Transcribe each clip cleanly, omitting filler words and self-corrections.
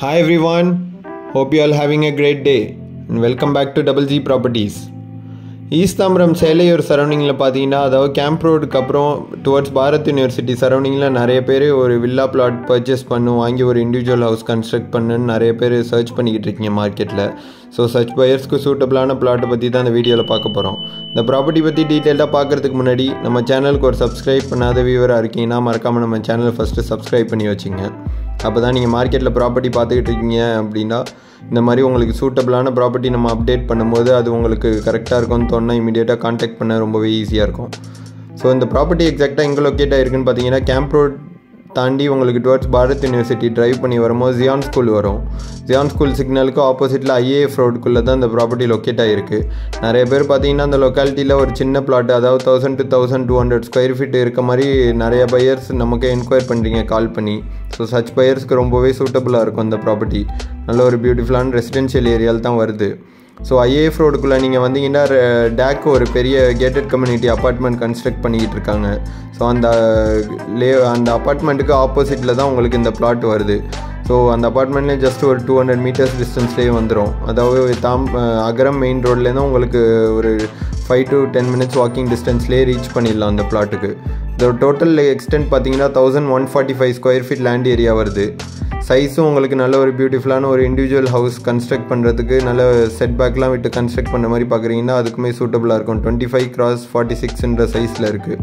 Hi everyone, hope you all having a great day and welcome back to Double G Properties. East Tambaram Selaiyur சரௌண்டிங்கில் பார்த்தீங்கன்னா, அதாவது camp ரோடுக்கு அப்புறம் towards Bharat university சரௌண்டிங்கில் நிறைய பேர் ஒரு வில்லா பிளாட் பர்ச்சேஸ் வாங்கி ஒரு இண்டிவிஜுவல் ஹவுஸ் கன்ஸ்ட்ரக்ட் பண்ணுன்னு நிறைய பேர் சர்ச் பண்ணிக்கிட்டு இருக்கீங்க மார்க்கெட்டில். ஸோ சர்ச் பையர்ஸ்க்கு சூட்டபிளான பிளாட்டை பற்றி தான் இந்த வீடியோவில் பார்க்க போகிறோம். இந்த ப்ராப்பர்ட்டி பற்றி டீட்டெயிலாக பார்க்குறதுக்கு முன்னாடி நம்ம சேனலுக்கு ஒரு சப்ஸ்கிரைப் பண்ணாத வியூவராக இருக்கீங்கன்னா மறக்காமல் நம்ம சேனலை ஃபஸ்ட்டு சப்ஸ்கிரைப் பண்ணி வச்சுங்க. அப்போ தான் நீங்கள் மார்க்கெட்டில் ப்ராப்பர்ட்டி பார்த்துக்கிட்டு இருக்கீங்க அப்படின்னா இந்த மாதிரி உங்களுக்கு சூட்டபிளான ப்ராப்பர்ட்டி நம்ம அப்டேட் பண்ணும்போது அது உங்களுக்கு கரெக்டாக இருக்கும்னு தோணுனா இமீடியட்டாக கான்டாக்ட் பண்ண ரொம்பவே ஈஸியாக இருக்கும். ஸோ இந்த ப்ராப்பர்ட்டி எக்ஸாக்டாக எங்கே லொக்கேட் ஆகிருக்குன்னு பார்த்தீங்கன்னா, கேம்ப் ரோட் தாண்டி உங்களுக்கு டுவர்ட்ஸ் பாரத் யூனிவர்சிட்டி ட்ரைவ் பண்ணி வரும்போது ஜியான் ஸ்கூல் வரும். ஜியான் ஸ்கூல் சிக்னலுக்கு ஆப்போசிட்டில் IAF ரோடுக்குள்ளே தான் இந்த ப்ராப்பர்ட்டி லொக்கேட் ஆகிருக்கு. நிறைய பேர் பார்த்தீங்கன்னா அந்த லொக்காலிட்டியில் ஒரு சின்ன பிளாட், அதாவது 1000 to 1200 ஸ்கொயர் ஃபீட் இருக்க மாதிரி நிறைய பையர்ஸ் நமக்கு என்கொயர் பண்ணுறீங்க கால் பண்ணி. ஸோ சச் பையர்ஸ்க்கு ரொம்பவே சூட்டபுளாக இருக்கும் இந்த ப்ராப்பர்ட்டி. நல்ல ஒரு பியூட்டிஃபுல்லான ரெசிடென்ஷியல் ஏரியாவில் தான் வருது. ஸோ IAF ரோடுக்குள்ளே நீங்கள் வந்தீங்கன்னா டேக் ஒரு பெரிய கேட்டட் கம்யூனிட்டி அப்பார்ட்மெண்ட் கன்ஸ்ட்ரக்ட் பண்ணிக்கிட்டு இருக்காங்க. ஸோ அந்த அப்பார்ட்மெண்ட்டுக்கு ஆப்போசிட்டில் தான் உங்களுக்கு இந்த பிளாட் வருது. ஸோ அந்த அப்பார்ட்மெண்ட்லேயே ஜஸ்ட் ஒரு 200 மீட்டர்ஸ் டிஸ்டன்ஸ்லேயே வந்துடும். அதாவது அகரம் மெயின் ரோட்லேருந்து உங்களுக்கு ஒரு 5 to 10 மினிட்ஸ் வாக்கிங் டிஸ்டன்ஸ்லேயே ரீச் பண்ணிடலாம் அந்த பிளாட்டுக்கு. இதோட டோட்டல் எக்ஸ்டென்ட் பார்த்தீங்கன்னா 1145 ஸ்கொயர் ஃபீட் லேண்ட் ஏரியா வருது. சைஸும் உங்களுக்கு நல்ல ஒரு பியூட்டிஃபுல்லான ஒரு இண்டிவிஜுவல் ஹவுஸ் கன்ஸ்ட்ரக்ட் பண்ணுறதுக்கு நல்ல செட் பேக்லாம் விட்டு கன்ஸ்ட்ரக்ட் பண்ண மாதிரி பார்க்குறீங்கன்னா அதுக்குமே சூட்டபுளாக இருக்கும். 25x46ன்ற சைஸில் இருக்குது.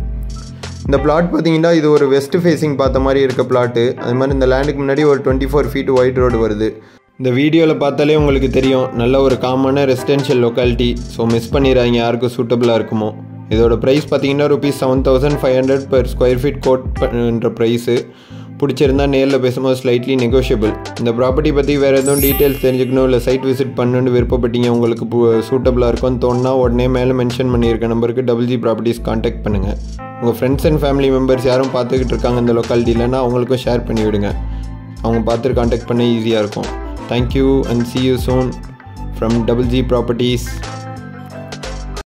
இந்த பிளாட் பார்த்தீங்கன்னா இது ஒரு வெஸ்ட் ஃபேஸிங் பார்த்த மாதிரி இருக்க பிளாட்டு. அது மாதிரி இந்த லேண்டுக்கு முன்னாடி ஒரு 24 ஃபீட் ஒயிட் ரோடு வருது. இந்த வீடியோவில் பார்த்தாலே உங்களுக்கு தெரியும், நல்ல ஒரு காமனான ரெசிடென்ஷியல் லொக்காலிட்டி. ஸோ மிஸ் பண்ணிடுறாங்க யாருக்கும் சூட்டபுளாக இருக்குமோ. இதோட ப்ரைஸ் பார்த்தீங்கன்னா ₹7,500 per ஸ்கொயர் ஃபீட் கோட் பண்ணுற ப்ரைஸு. பிடிச்சிருந்தா நேரில் பேசும்போது ஸ்லைட்லி நெகோஷியபிள். இந்த ப்ராப்பர்ட்டி பற்றி வேறு எதுவும் டீட்டெயில்ஸ் தெரிஞ்சுக்கணும் இல்லை சைட் விசிட் பண்ணணுன்னு விருப்பப்பட்டீங்க, உங்களுக்கு சூட்டபுளாக இருக்கும்னு தோணுனா உடனே மேலே மென்ஷன் பண்ணியிருக்க நம்பருக்கு Double G Properties கான்டாக்ட் பண்ணுங்கள். உங்கள் ஃப்ரெண்ட்ஸ் அண்ட் ஃபேமிலி மெம்பர்ஸ் யாரும் பார்த்துக்கிட்டு இருக்காங்க இந்த லொக்காலிட்டியிலனா அவங்களுக்கும் ஷேர் பண்ணி விடுங்க. அவங்க பார்த்துட்டு கான்டாக்ட் பண்ண ஈஸியாக இருக்கும். Thank you and see you soon from Double G Properties.